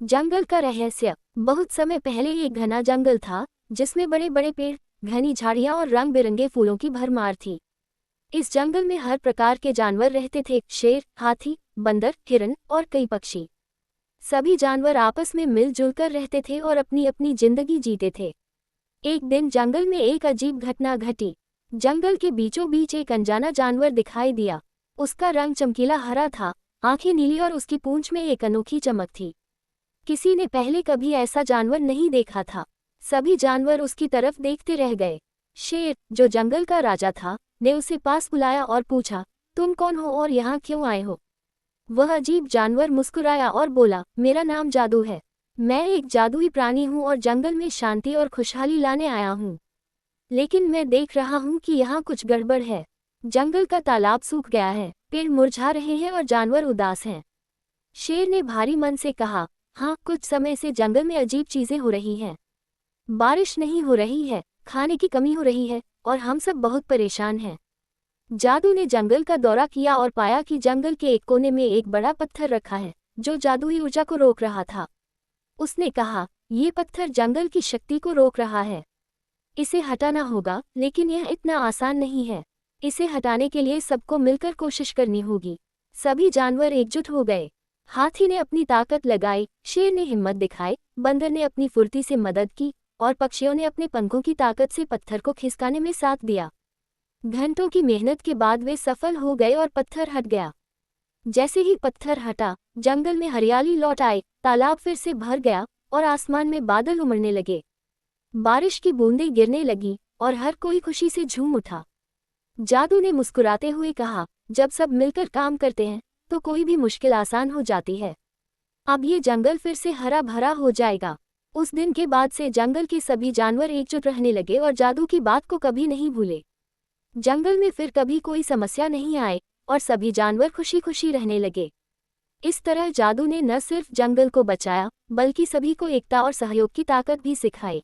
जंगल का रहस्य। बहुत समय पहले एक घना जंगल था जिसमें बड़े बड़े पेड़, घनी झाड़ियां और रंग बिरंगे फूलों की भरमार थी। इस जंगल में हर प्रकार के जानवर रहते थे, शेर, हाथी, बंदर, हिरन और कई पक्षी। सभी जानवर आपस में मिलजुल कर रहते थे और अपनी अपनी जिंदगी जीते थे। एक दिन जंगल में एक अजीब घटना घटी। जंगल के बीचों बीच एक अनजाना जानवर दिखाई दिया। उसका रंग चमकीला हरा था, आंखें नीली और उसकी पूंछ में एक अनोखी चमक थी। किसी ने पहले कभी ऐसा जानवर नहीं देखा था। सभी जानवर उसकी तरफ देखते रह गए। शेर, जो जंगल का राजा था, ने उसे पास बुलाया और पूछा, तुम कौन हो और यहाँ क्यों आए हो? वह अजीब जानवर मुस्कुराया और बोला, मेरा नाम जादू है। मैं एक जादुई प्राणी हूँ और जंगल में शांति और खुशहाली लाने आया हूँ। लेकिन मैं देख रहा हूँ कि यहाँ कुछ गड़बड़ है। जंगल का तालाब सूख गया है, पेड़ मुरझा रहे हैं और जानवर उदास हैं। शेर ने भारी मन से कहा, हाँ, कुछ समय से जंगल में अजीब चीजें हो रही हैं। बारिश नहीं हो रही है, खाने की कमी हो रही है और हम सब बहुत परेशान हैं। जादू ने जंगल का दौरा किया और पाया कि जंगल के एक कोने में एक बड़ा पत्थर रखा है जो जादुई ऊर्जा को रोक रहा था। उसने कहा, ये पत्थर जंगल की शक्ति को रोक रहा है। इसे हटाना होगा, लेकिन यह इतना आसान नहीं है। इसे हटाने के लिए सबको मिलकर कोशिश करनी होगी। सभी जानवर एकजुट हो गए। हाथी ने अपनी ताकत लगाई, शेर ने हिम्मत दिखाई, बंदर ने अपनी फुर्ती से मदद की और पक्षियों ने अपने पंखों की ताकत से पत्थर को खिसकाने में साथ दिया। घंटों की मेहनत के बाद वे सफल हो गए और पत्थर हट गया। जैसे ही पत्थर हटा, जंगल में हरियाली लौट आई, तालाब फिर से भर गया और आसमान में बादल उमड़ने लगे। बारिश की बूंदें गिरने लगी और हर कोई खुशी से झूम उठा। जादू ने मुस्कुराते हुए कहा, जब सब मिलकर काम करते हैं तो कोई भी मुश्किल आसान हो जाती है। अब ये जंगल फिर से हरा भरा हो जाएगा। उस दिन के बाद से जंगल के सभी जानवर एकजुट रहने लगे और जादू की बात को कभी नहीं भूले। जंगल में फिर कभी कोई समस्या नहीं आई और सभी जानवर खुशी खुशी रहने लगे। इस तरह जादू ने न सिर्फ जंगल को बचाया, बल्कि सभी को एकता और सहयोग की ताकत भी सिखाई।